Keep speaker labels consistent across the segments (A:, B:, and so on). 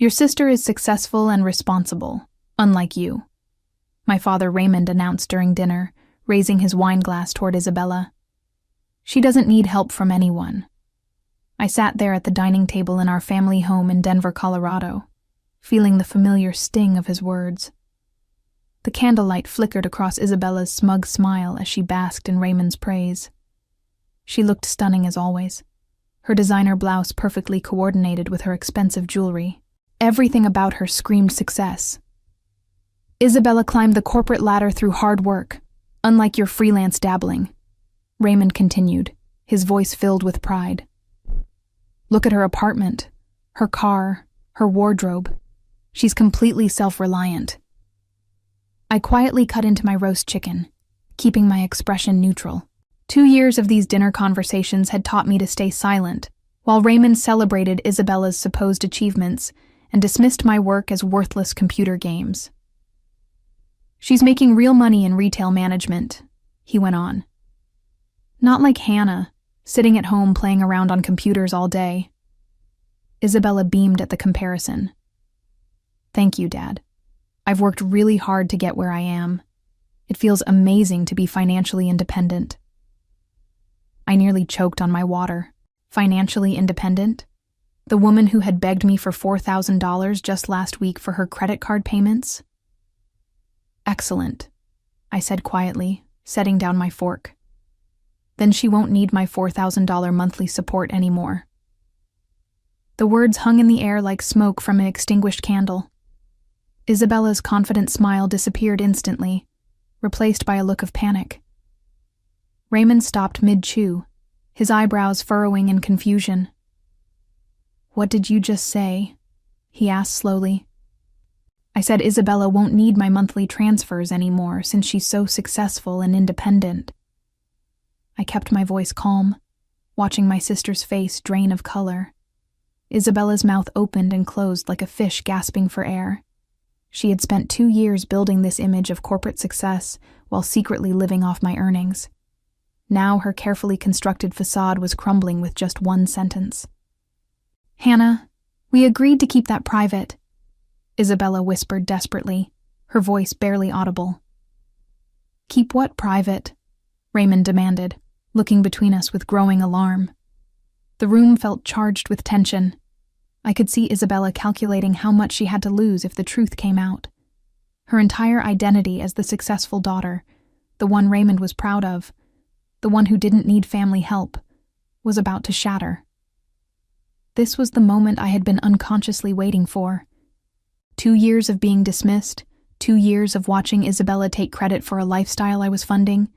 A: Your sister is successful and responsible, unlike you," my father Raymond announced during dinner, raising his wine glass toward Isabella. "She doesn't need help from anyone." I sat there at the dining table in our family home in Denver, Colorado, feeling the familiar sting of his words. The candlelight flickered across Isabella's smug smile as she basked in Raymond's praise. She looked stunning as always, her designer blouse perfectly coordinated with her expensive jewelry. Everything about her screamed success. "Isabella climbed the corporate ladder through hard work, unlike your freelance dabbling," Raymond continued, his voice filled with pride. "Look at her apartment, her car, her wardrobe. She's completely self-reliant." I quietly cut into my roast chicken, keeping my expression neutral. 2 years of these dinner conversations had taught me to stay silent, while Raymond celebrated Isabella's supposed achievements and dismissed my work as worthless computer games. "She's making real money in retail management," he went on. "Not like Hannah, sitting at home playing around on computers all day." Isabella beamed at the comparison. "Thank you, Dad. I've worked really hard to get where I am. It feels amazing to be financially independent." I nearly choked on my water. Financially independent? The woman who had begged me for $4,000 just last week for her credit card payments? "Excellent," I said quietly, setting down my fork. "Then she won't need my $4,000 monthly support anymore." The words hung in the air like smoke from an extinguished candle. Isabella's confident smile disappeared instantly, replaced by a look of panic. Raymond stopped mid-chew, his eyebrows furrowing in confusion. "What did you just say?" he asked slowly. "I said Isabella won't need my monthly transfers anymore since she's so successful and independent." I kept my voice calm, watching my sister's face drain of color. Isabella's mouth opened and closed like a fish gasping for air. She had spent 2 years building this image of corporate success while secretly living off my earnings. Now her carefully constructed facade was crumbling with just one sentence. "Hannah, we agreed to keep that private," Isabella whispered desperately, her voice barely audible. "Keep what private?" Raymond demanded, looking between us with growing alarm. The room felt charged with tension. I could see Isabella calculating how much she had to lose if the truth came out. Her entire identity as the successful daughter, the one Raymond was proud of, the one who didn't need family help, was about to shatter. This was the moment I had been unconsciously waiting for. 2 years of being dismissed, 2 years of watching Isabella take credit for a lifestyle I was funding,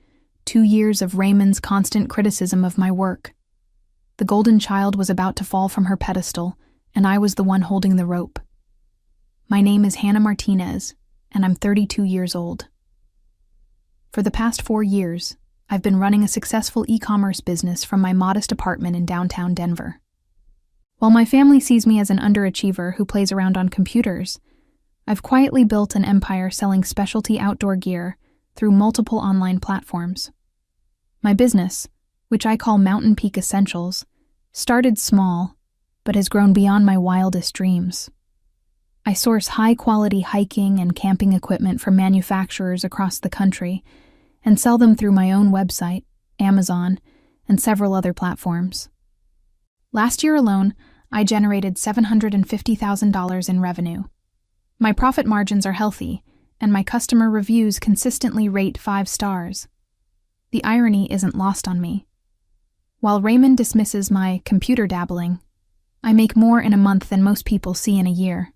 A: 2 years of Raymond's constant criticism of my work. The golden child was about to fall from her pedestal, and I was the one holding the rope. My name is Hannah Martinez, and I'm 32 years old. For the past 4 years, I've been running a successful e-commerce business from my modest apartment in downtown Denver. While my family sees me as an underachiever who plays around on computers, I've quietly built an empire selling specialty outdoor gear through multiple online platforms. My business, which I call Mountain Peak Essentials, started small, but has grown beyond my wildest dreams. I source high-quality hiking and camping equipment from manufacturers across the country and sell them through my own website, Amazon, and several other platforms. Last year alone, I generated $750,000 in revenue. My profit margins are healthy, and my customer reviews consistently rate 5 stars. The irony isn't lost on me. While Raymond dismisses my computer dabbling, I make more in a month than most people see in a year.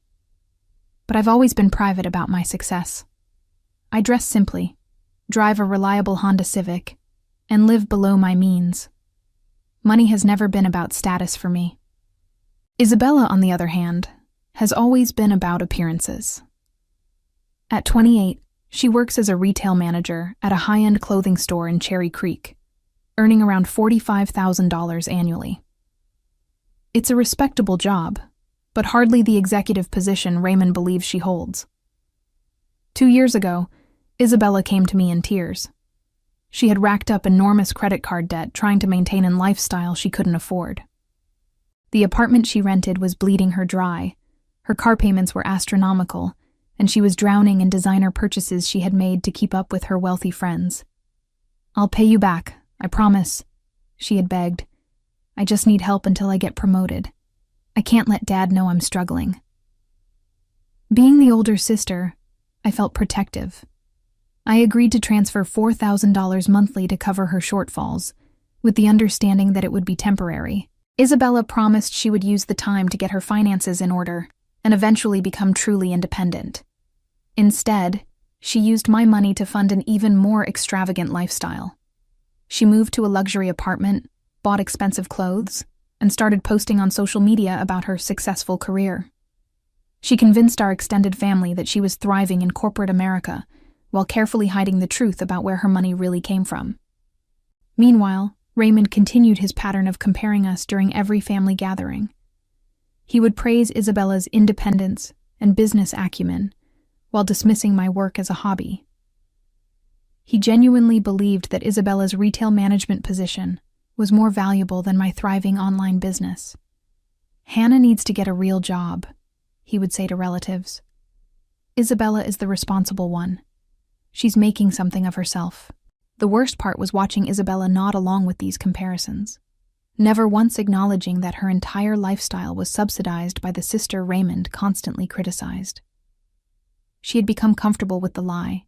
A: But I've always been private about my success. I dress simply, drive a reliable Honda Civic, and live below my means. Money has never been about status for me. Isabella, on the other hand, has always been about appearances. At 28, she works as a retail manager at a high-end clothing store in Cherry Creek, earning around $45,000 annually. It's a respectable job, but hardly the executive position Raymond believes she holds. 2 years ago, Isabella came to me in tears. She had racked up enormous credit card debt trying to maintain a lifestyle she couldn't afford. The apartment she rented was bleeding her dry, Her car payments were astronomical, and she was drowning in designer purchases she had made to keep up with her wealthy friends. "I'll pay you back, I promise," she had begged. "I just need help until I get promoted. I can't let Dad know I'm struggling." Being the older sister, I felt protective. I agreed to transfer $4,000 monthly to cover her shortfalls, with the understanding that it would be temporary. Isabella promised she would use the time to get her finances in order and eventually become truly independent. Instead, she used my money to fund an even more extravagant lifestyle. She moved to a luxury apartment, bought expensive clothes, and started posting on social media about her successful career. She convinced our extended family that she was thriving in corporate America while carefully hiding the truth about where her money really came from. Meanwhile, Raymond continued his pattern of comparing us during every family gathering. He would praise Isabella's independence and business acumen while dismissing my work as a hobby. He genuinely believed that Isabella's retail management position was more valuable than my thriving online business. "Hannah needs to get a real job," he would say to relatives. "Isabella is the responsible one. She's making something of herself." The worst part was watching Isabella nod along with these comparisons, never once acknowledging that her entire lifestyle was subsidized by the sister Raymond constantly criticized. She had become comfortable with the lie,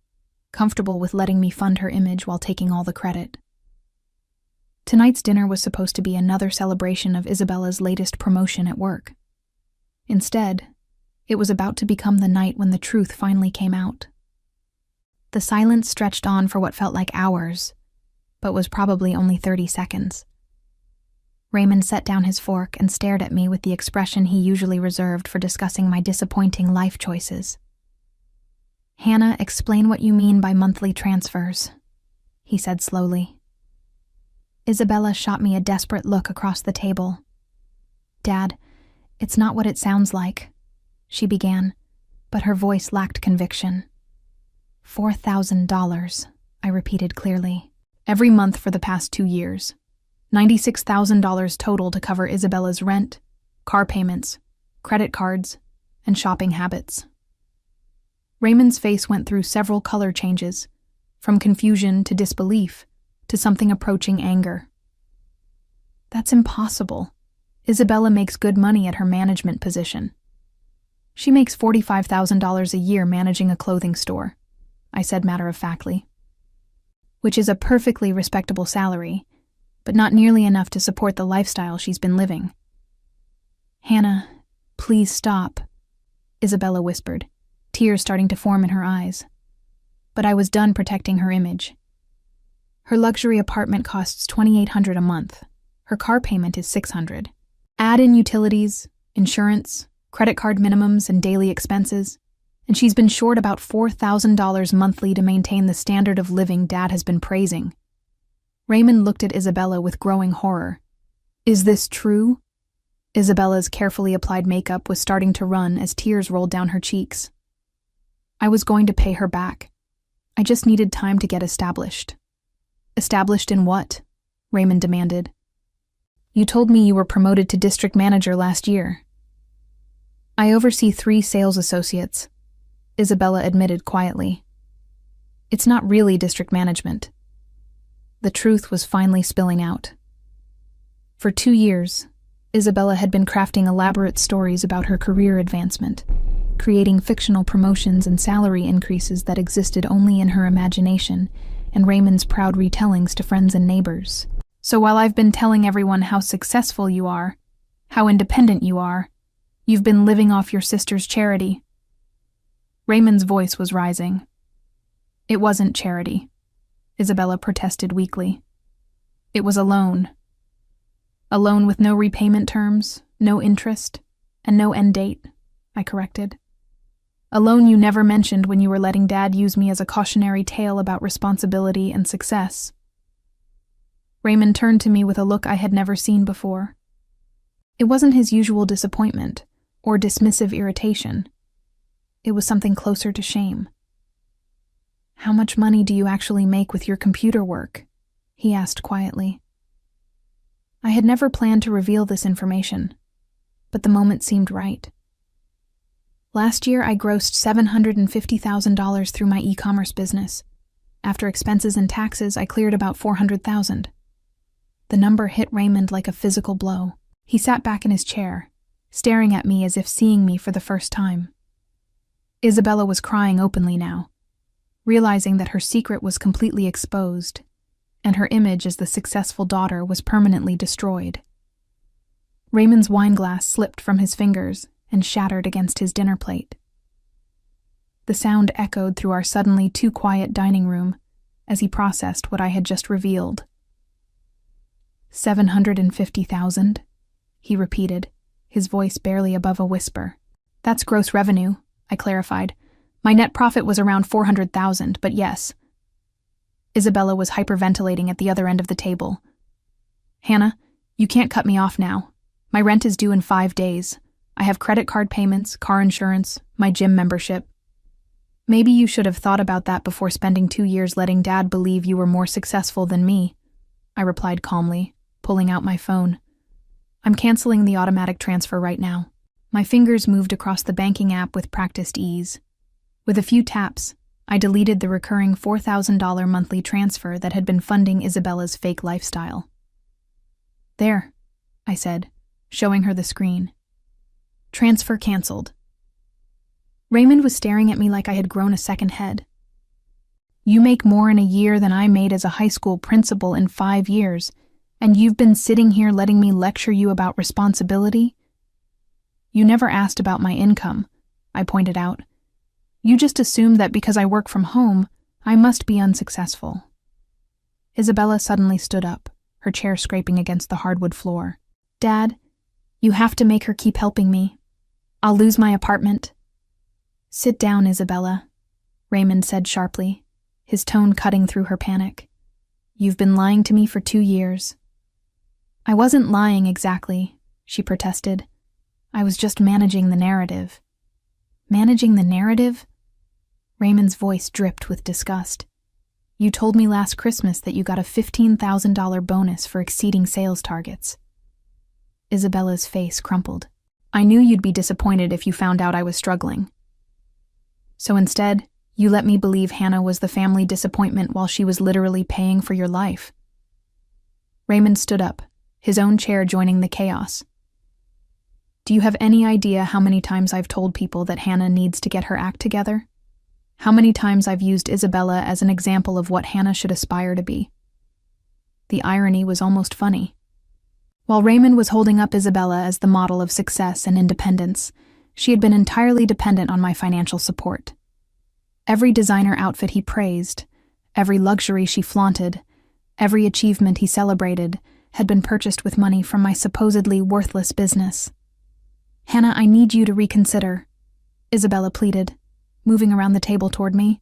A: comfortable with letting me fund her image while taking all the credit. Tonight's dinner was supposed to be another celebration of Isabella's latest promotion at work. Instead, it was about to become the night when the truth finally came out. The silence stretched on for what felt like hours, but was probably only 30 seconds. Raymond set down his fork and stared at me with the expression he usually reserved for discussing my disappointing life choices. "Hannah, explain what you mean by monthly transfers," he said slowly. Isabella shot me a desperate look across the table. "Dad, it's not what it sounds like," she began, but her voice lacked conviction. $4,000, I repeated clearly. "Every month for the past 2 years. $96,000 total to cover Isabella's rent, car payments, credit cards, and shopping habits." Raymond's face went through several color changes, from confusion to disbelief to something approaching anger. "That's impossible. Isabella makes good money at her management position. She makes $45,000 a year managing a clothing store," I said matter-of-factly. "Which is a perfectly respectable salary, but not nearly enough to support the lifestyle she's been living." "Hannah, please stop," Isabella whispered, tears starting to form in her eyes. But I was done protecting her image. Her luxury apartment costs $2,800 a month. Her car payment is $600. Add in utilities, insurance, credit card minimums, and daily expenses, and she's been short about $4,000 monthly to maintain the standard of living Dad has been praising. Raymond looked at Isabella with growing horror. "Is this true?" Isabella's carefully applied makeup was starting to run as tears rolled down her cheeks. "I was going to pay her back. I just needed time to get established." "Established in what?" Raymond demanded. "You told me you were promoted to district manager last year." "I oversee 3 sales associates," Isabella admitted quietly. "It's not really district management." The truth was finally spilling out. For 2 years, Isabella had been crafting elaborate stories about her career advancement, creating fictional promotions and salary increases that existed only in her imagination and Raymond's proud retellings to friends and neighbors. "So while I've been telling everyone how successful you are, how independent you are, you've been living off your sister's charity." Raymond's voice was rising. "It wasn't charity," Isabella protested weakly. "It was a loan. A loan with no repayment terms, no interest, and no end date," I corrected. "A loan you never mentioned when you were letting Dad use me as a cautionary tale about responsibility and success." Raymond turned to me with a look I had never seen before. It wasn't his usual disappointment or dismissive irritation. It was something closer to shame. "How much money do you actually make with your computer work?" he asked quietly. I had never planned to reveal this information, but the moment seemed right. Last year, I grossed $750,000 through my e-commerce business. After expenses and taxes, I cleared about $400,000. The number hit Raymond like a physical blow. He sat back in his chair, staring at me as if seeing me for the first time. Isabella was crying openly now, realizing that her secret was completely exposed, and her image as the successful daughter was permanently destroyed. Raymond's wine glass slipped from his fingers and shattered against his dinner plate. The sound echoed through our suddenly too quiet dining room as he processed what I had just revealed. 750,000, he repeated, his voice barely above a whisper. That's gross revenue, I clarified. My net profit was around 400,000, but yes. Isabella was hyperventilating at the other end of the table. Hannah, you can't cut me off now. My rent is due in 5 days. I have credit card payments, car insurance, my gym membership. Maybe you should have thought about that before spending 2 years letting Dad believe you were more successful than me, I replied calmly, pulling out my phone. I'm canceling the automatic transfer right now. My fingers moved across the banking app with practiced ease. With a few taps, I deleted the recurring $4,000 monthly transfer that had been funding Isabella's fake lifestyle. There, I said, showing her the screen. Transfer canceled. Raymond was staring at me like I had grown a second head. You make more in a year than I made as a high school principal in 5 years, and you've been sitting here letting me lecture you about responsibility? You never asked about my income, I pointed out. You just assumed that because I work from home, I must be unsuccessful. Isabella suddenly stood up, her chair scraping against the hardwood floor. Dad, you have to make her keep helping me. I'll lose my apartment. Sit down, Isabella, Raymond said sharply, his tone cutting through her panic. You've been lying to me for 2 years. I wasn't lying exactly, she protested. I was just managing the narrative. Managing the narrative? Raymond's voice dripped with disgust. You told me last Christmas that you got a $15,000 bonus for exceeding sales targets. Isabella's face crumpled. I knew you'd be disappointed if you found out I was struggling. So instead, you let me believe Hannah was the family disappointment while she was literally paying for your life. Raymond stood up, his own chair joining the chaos. Do you have any idea how many times I've told people that Hannah needs to get her act together? How many times I've used Isabella as an example of what Hannah should aspire to be? The irony was almost funny. While Raymond was holding up Isabella as the model of success and independence, she had been entirely dependent on my financial support. Every designer outfit he praised, every luxury she flaunted, every achievement he celebrated had been purchased with money from my supposedly worthless business. Hannah, I need you to reconsider, Isabella pleaded, moving around the table toward me.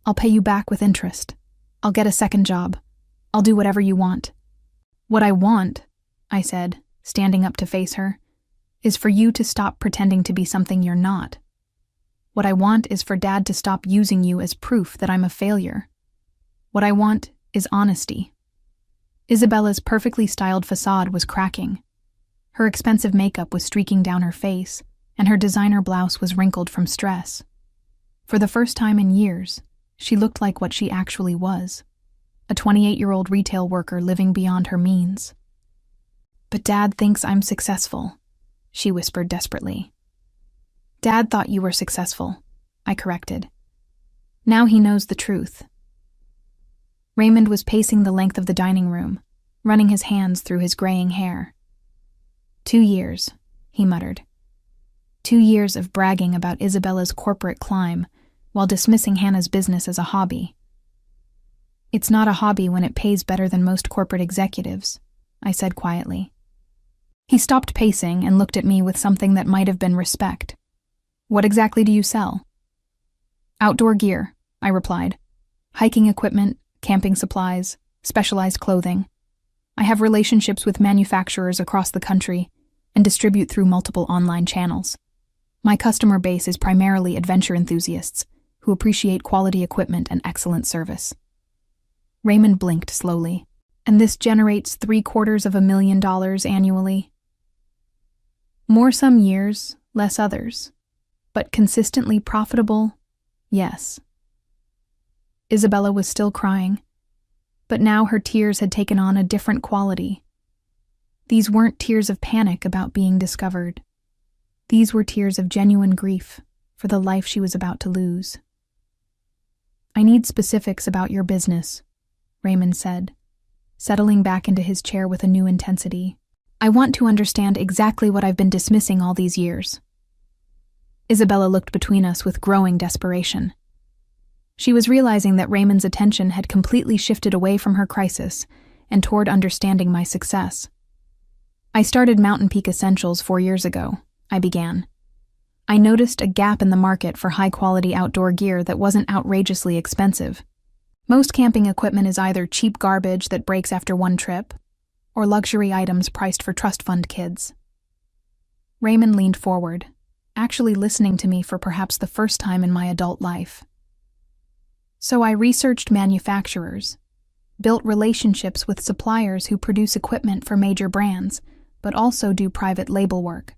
A: I'll pay you back with interest. I'll get a second job. I'll do whatever you want. What I want, I said, standing up to face her, is for you to stop pretending to be something you're not. What I want is for Dad to stop using you as proof that I'm a failure. What I want is honesty. Isabella's perfectly styled facade was cracking. Her expensive makeup was streaking down her face, and her designer blouse was wrinkled from stress. For the first time in years, she looked like what she actually was, a 28-year-old retail worker living beyond her means. But Dad thinks I'm successful, she whispered desperately. Dad thought you were successful, I corrected. Now he knows the truth. Raymond was pacing the length of the dining room, running his hands through his graying hair. 2 years, he muttered. 2 years of bragging about Isabella's corporate climb while dismissing Hannah's business as a hobby. It's not a hobby when it pays better than most corporate executives, I said quietly. He stopped pacing and looked at me with something that might have been respect. What exactly do you sell? Outdoor gear, I replied. Hiking equipment, camping supplies, specialized clothing. I have relationships with manufacturers across the country and distribute through multiple online channels. My customer base is primarily adventure enthusiasts who appreciate quality equipment and excellent service. Raymond blinked slowly. And this generates $750,000 annually. More some years, less others. But consistently profitable? Yes. Isabella was still crying, but now her tears had taken on a different quality. These weren't tears of panic about being discovered. These were tears of genuine grief for the life she was about to lose. "I need specifics about your business," Raymond said, settling back into his chair with a new intensity. "I want to understand exactly what I've been dismissing all these years." Isabella looked between us with growing desperation. She was realizing that Raymond's attention had completely shifted away from her crisis and toward understanding my success. "I started Mountain Peak Essentials 4 years ago," I began. "I noticed a gap in the market for high-quality outdoor gear that wasn't outrageously expensive. Most camping equipment is either cheap garbage that breaks after one trip, or luxury items priced for trust fund kids." Raymond leaned forward, actually listening to me for perhaps the first time in my adult life. "So I researched manufacturers, built relationships with suppliers who produce equipment for major brands, but also do private label work.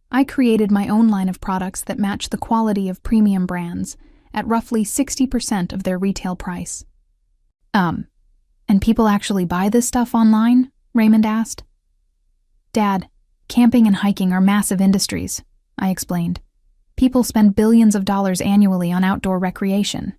A: I created my own line of products that match the quality of premium brands at roughly 60% of their retail price." And people actually buy this stuff online?" Raymond asked. "Dad, camping and hiking are massive industries," I explained. "People spend billions of dollars annually on outdoor recreation.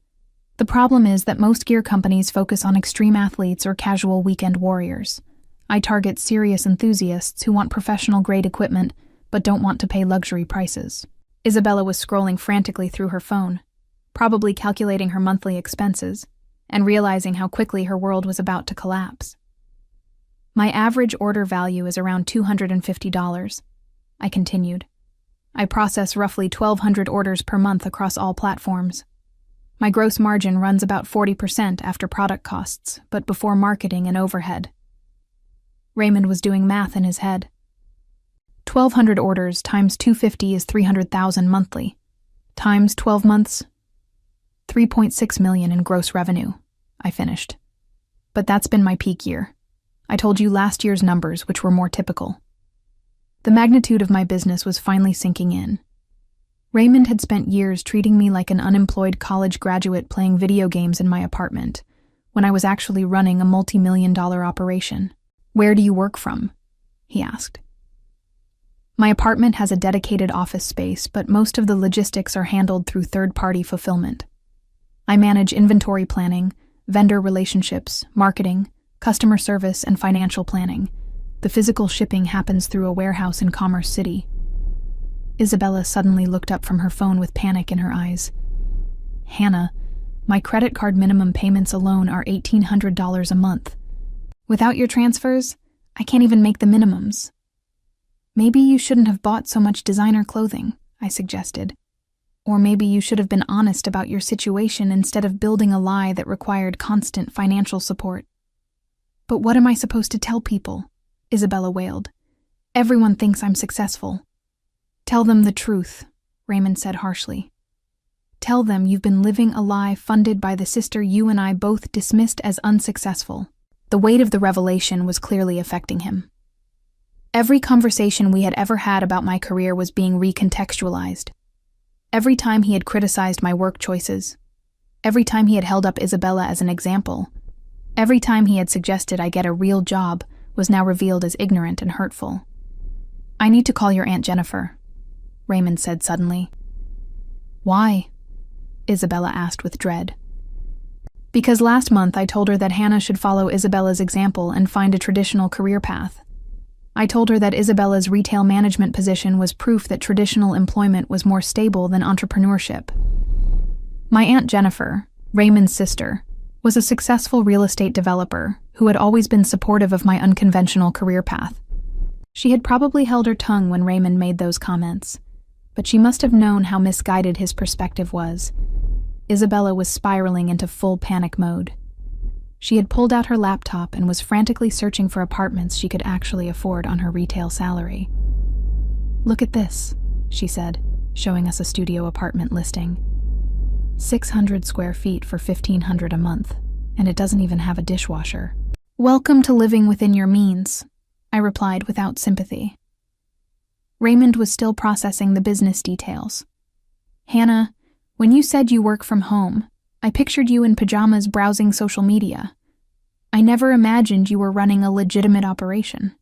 A: The problem is that most gear companies focus on extreme athletes or casual weekend warriors. I target serious enthusiasts who want professional-grade equipment but don't want to pay luxury prices." Isabella was scrolling frantically through her phone, probably calculating her monthly expenses, and realizing how quickly her world was about to collapse. "My average order value is around $250, I continued. "I process roughly 1,200 orders per month across all platforms. My gross margin runs about 40% after product costs, but before marketing and overhead." Raymond was doing math in his head. 1,200 orders times 250 is 300,000 monthly. Times 12 months, 3.6 million in gross revenue, I finished. "But that's been my peak year. I told you last year's numbers, which were more typical." The magnitude of my business was finally sinking in. Raymond had spent years treating me like an unemployed college graduate playing video games in my apartment, when I was actually running a multi-million-dollar operation. "Where do you work from?" he asked. "My apartment has a dedicated office space, but most of the logistics are handled through third-party fulfillment. I manage inventory planning, vendor relationships, marketing, customer service, and financial planning. The physical shipping happens through a warehouse in Commerce City." Isabella suddenly looked up from her phone with panic in her eyes. "Hannah, my credit card minimum payments alone are $1,800 a month. Without your transfers, I can't even make the minimums." "Maybe you shouldn't have bought so much designer clothing," I suggested. "Or maybe you should have been honest about your situation instead of building a lie that required constant financial support." "But what am I supposed to tell people?" Isabella wailed. "Everyone thinks I'm successful." "Tell them the truth," Raymond said harshly. "Tell them you've been living a lie funded by the sister you and I both dismissed as unsuccessful." The weight of the revelation was clearly affecting him. Every conversation we had ever had about my career was being recontextualized. Every time he had criticized my work choices, every time he had held up Isabella as an example, every time he had suggested I get a real job was now revealed as ignorant and hurtful. "I need to call your Aunt Jennifer," Raymond said suddenly. "Why?" Isabella asked with dread. "Because last month I told her that Hannah should follow Isabella's example and find a traditional career path. I told her that Isabella's retail management position was proof that traditional employment was more stable than entrepreneurship. My Aunt Jennifer, Raymond's sister, was a successful real estate developer who had always been supportive of my unconventional career path. She had probably held her tongue when Raymond made those comments, but she must have known how misguided his perspective was. Isabella was spiraling into full panic mode. She had pulled out her laptop and was frantically searching for apartments she could actually afford on her retail salary. "Look at this," she said, showing us a studio apartment listing. 600 square feet for $1,500 a month, and it doesn't even have a dishwasher. "Welcome to living within your means," I replied without sympathy. Raymond was still processing the business details, Hannah, when you said you work from home, I pictured you in pajamas browsing social media. I never imagined you were running a legitimate operation.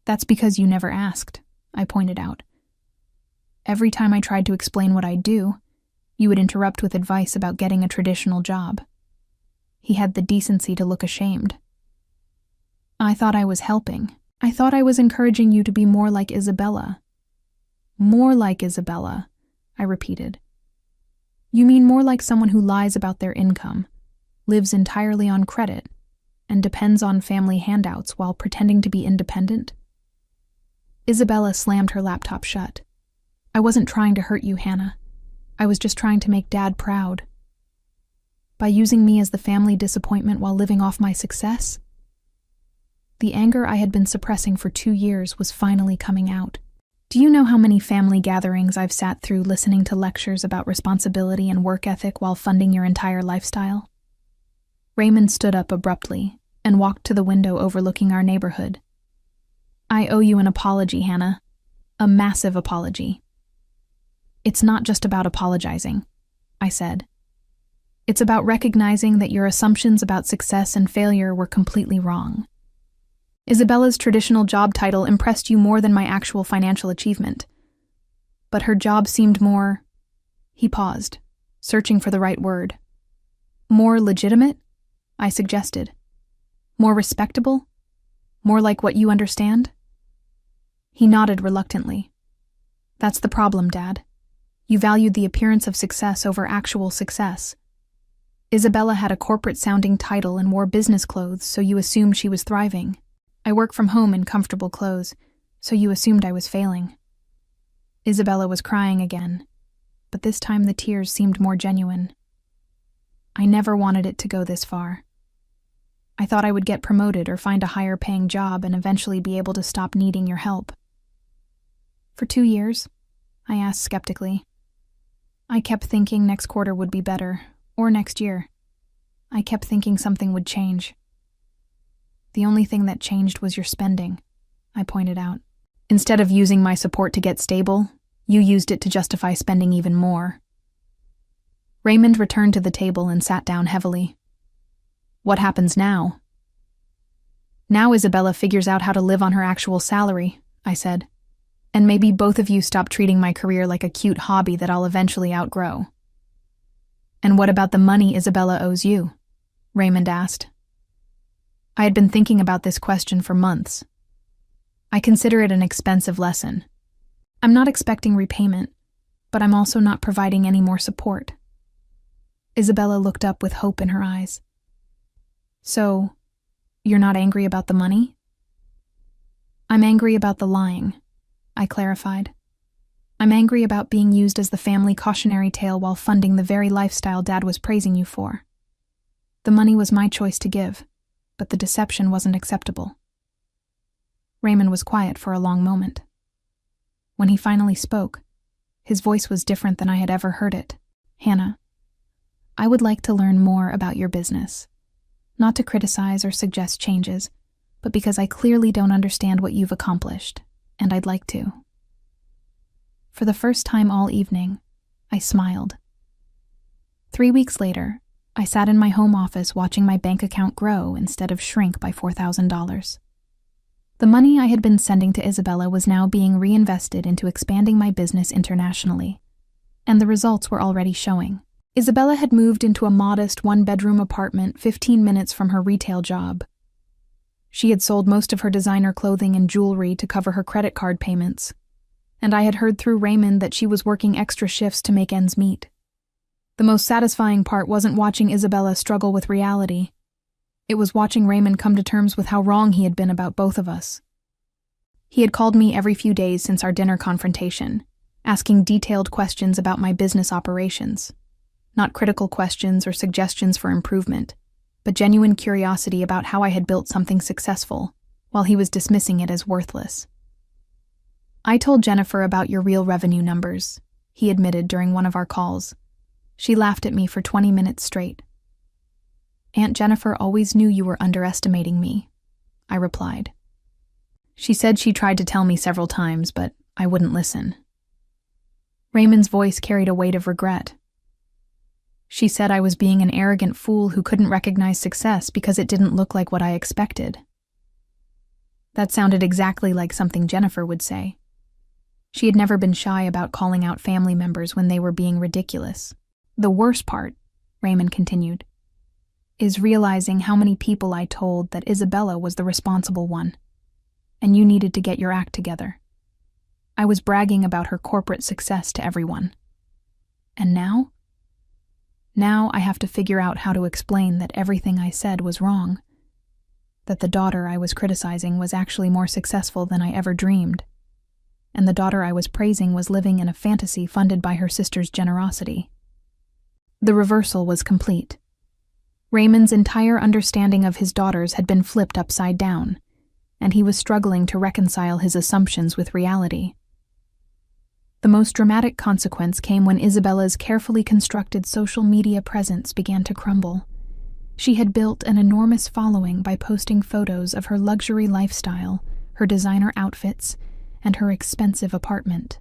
A: That's because you never asked, I pointed out. Every time I tried to explain what I'd do, you would interrupt with advice about getting a traditional job. He had the decency to look ashamed. I thought I was helping. I thought I was encouraging you to be more like Isabella. More like Isabella, I repeated. You mean more like someone who lies about their income, lives entirely on credit, and depends on family handouts while pretending to be independent? Isabella slammed her laptop shut. I wasn't trying to hurt you, Hannah. I was just trying to make Dad proud. By using me as the family disappointment while living off my success? The anger I had been suppressing for 2 years was finally coming out. Do you know how many family gatherings I've sat through listening to lectures about responsibility and work ethic while funding your entire lifestyle? Raymond stood up abruptly and walked to the window overlooking our neighborhood. I owe you an apology, Hannah. A massive apology. It's not just about apologizing, I said. It's about recognizing that your assumptions about success and failure were completely wrong. Isabella's traditional job title impressed you more than my actual financial achievement. But her job seemed more... He paused, searching for the right word. More legitimate? I suggested. More respectable? More like what you understand? He nodded reluctantly. That's the problem, Dad. You valued the appearance of success over actual success. Isabella had a corporate-sounding title and wore business clothes, so you assumed she was thriving. I work from home in comfortable clothes, so you assumed I was failing. Isabella was crying again, but this time the tears seemed more genuine. I never wanted it to go this far. I thought I would get promoted or find a higher-paying job and eventually be able to stop needing your help. For 2 years? I asked skeptically. I kept thinking next quarter would be better, or next year. I kept thinking something would change. The only thing that changed was your spending, I pointed out. Instead of using my support to get stable, you used it to justify spending even more. Raymond returned to the table and sat down heavily. What happens now? Now Isabella figures out how to live on her actual salary, I said. And maybe both of you stop treating my career like a cute hobby that I'll eventually outgrow. And what about the money Isabella owes you? Raymond asked. I had been thinking about this question for months. I consider it an expensive lesson. I'm not expecting repayment, but I'm also not providing any more support. Isabella looked up with hope in her eyes. So, you're not angry about the money? I'm angry about the lying, I clarified. I'm angry about being used as the family cautionary tale while funding the very lifestyle Dad was praising you for. The money was my choice to give, but the deception wasn't acceptable. Raymond was quiet for a long moment. When he finally spoke, his voice was different than I had ever heard it. Hannah, I would like to learn more about your business. Not to criticize or suggest changes, but because I clearly don't understand what you've accomplished, and I'd like to. For the first time all evening, I smiled. 3 weeks later, I sat in my home office watching my bank account grow instead of shrink by $4,000. The money I had been sending to Isabella was now being reinvested into expanding my business internationally, and the results were already showing. Isabella had moved into a modest one-bedroom apartment 15 minutes from her retail job. She had sold most of her designer clothing and jewelry to cover her credit card payments, and I had heard through Raymond that she was working extra shifts to make ends meet. The most satisfying part wasn't watching Isabella struggle with reality. It was watching Raymond come to terms with how wrong he had been about both of us. He had called me every few days since our dinner confrontation, asking detailed questions about my business operations. Not critical questions or suggestions for improvement, but genuine curiosity about how I had built something successful, while he was dismissing it as worthless. I told Jennifer about your real revenue numbers, he admitted during one of our calls. She laughed at me for 20 minutes straight. Aunt Jennifer always knew you were underestimating me, I replied. She said she tried to tell me several times, but I wouldn't listen. Raymond's voice carried a weight of regret. She said I was being an arrogant fool who couldn't recognize success because it didn't look like what I expected. That sounded exactly like something Jennifer would say. She had never been shy about calling out family members when they were being ridiculous. The worst part, Raymond continued, is realizing how many people I told that Isabella was the responsible one, and you needed to get your act together. I was bragging about her corporate success to everyone. And now? Now I have to figure out how to explain that everything I said was wrong, that the daughter I was criticizing was actually more successful than I ever dreamed, and the daughter I was praising was living in a fantasy funded by her sister's generosity. The reversal was complete. Raymond's entire understanding of his daughters had been flipped upside down, and he was struggling to reconcile his assumptions with reality. The most dramatic consequence came when Isabella's carefully constructed social media presence began to crumble. She had built an enormous following by posting photos of her luxury lifestyle, her designer outfits, and her expensive apartment.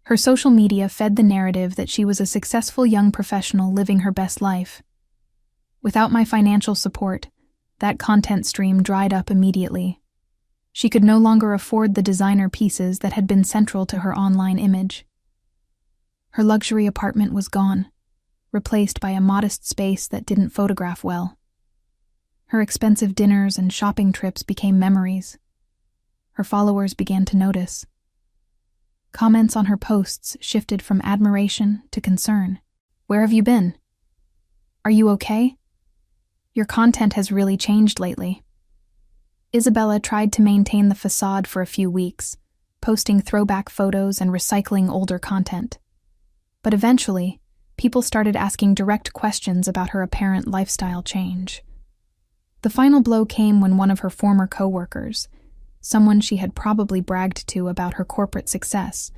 A: Her social media fed the narrative that she was a successful young professional living her best life. Without my financial support, that content stream dried up immediately. She could no longer afford the designer pieces that had been central to her online image. Her luxury apartment was gone, replaced by a modest space that didn't photograph well. Her expensive dinners and shopping trips became memories. Her followers began to notice. Comments on her posts shifted from admiration to concern. "Where have you been? Are you okay? Your content has really changed lately." Isabella tried to maintain the facade for a few weeks, posting throwback photos and recycling older content. But eventually, people started asking direct questions about her apparent lifestyle change. The final blow came when one of her former co-workers, someone she had probably bragged to about her corporate success,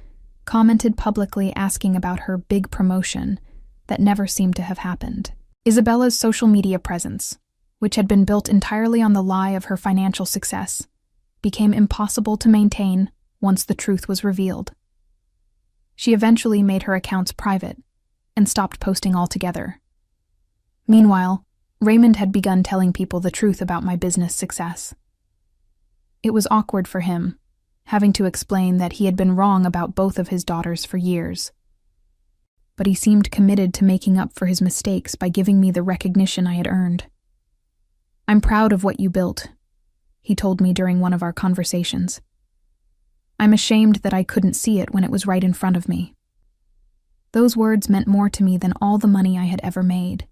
A: commented publicly asking about her big promotion that never seemed to have happened. Isabella's social media presence, which had been built entirely on the lie of her financial success, became impossible to maintain once the truth was revealed. She eventually made her accounts private and stopped posting altogether. Meanwhile, Raymond had begun telling people the truth about my business success. It was awkward for him, having to explain that he had been wrong about both of his daughters for years. But he seemed committed to making up for his mistakes by giving me the recognition I had earned. "I'm proud of what you built," he told me during one of our conversations. "I'm ashamed that I couldn't see it when it was right in front of me." Those words meant more to me than all the money I had ever made.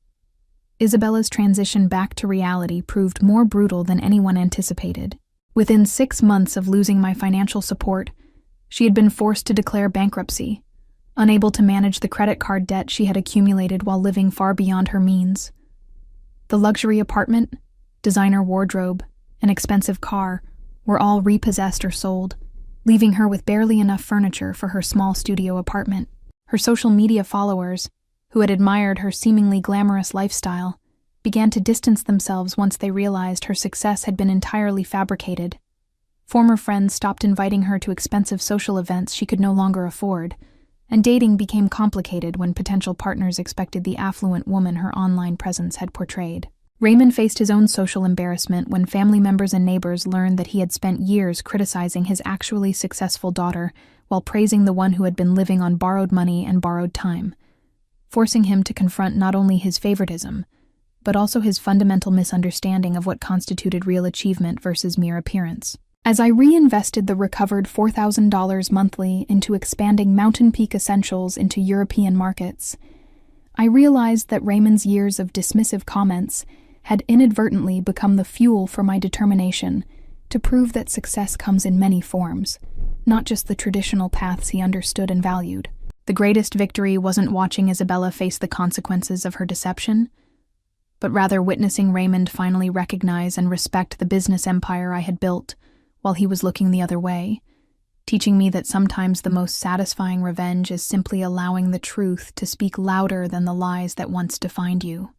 A: Isabella's transition back to reality proved more brutal than anyone anticipated. Within 6 months of losing my financial support, she had been forced to declare bankruptcy, unable to manage the credit card debt she had accumulated while living far beyond her means. The luxury apartment, designer wardrobe, and expensive car were all repossessed or sold, leaving her with barely enough furniture for her small studio apartment. Her social media followers, who had admired her seemingly glamorous lifestyle, began to distance themselves once they realized her success had been entirely fabricated. Former friends stopped inviting her to expensive social events she could no longer afford, and dating became complicated when potential partners expected the affluent woman her online presence had portrayed. Raymond faced his own social embarrassment when family members and neighbors learned that he had spent years criticizing his actually successful daughter while praising the one who had been living on borrowed money and borrowed time, forcing him to confront not only his favoritism, but also his fundamental misunderstanding of what constituted real achievement versus mere appearance. As I reinvested the recovered $4,000 monthly into expanding Mountain Peak Essentials into European markets, I realized that Raymond's years of dismissive comments had inadvertently become the fuel for my determination to prove that success comes in many forms, not just the traditional paths he understood and valued. The greatest victory wasn't watching Isabella face the consequences of her deception, but rather witnessing Raymond finally recognize and respect the business empire I had built while he was looking the other way, teaching me that sometimes the most satisfying revenge is simply allowing the truth to speak louder than the lies that once defined you.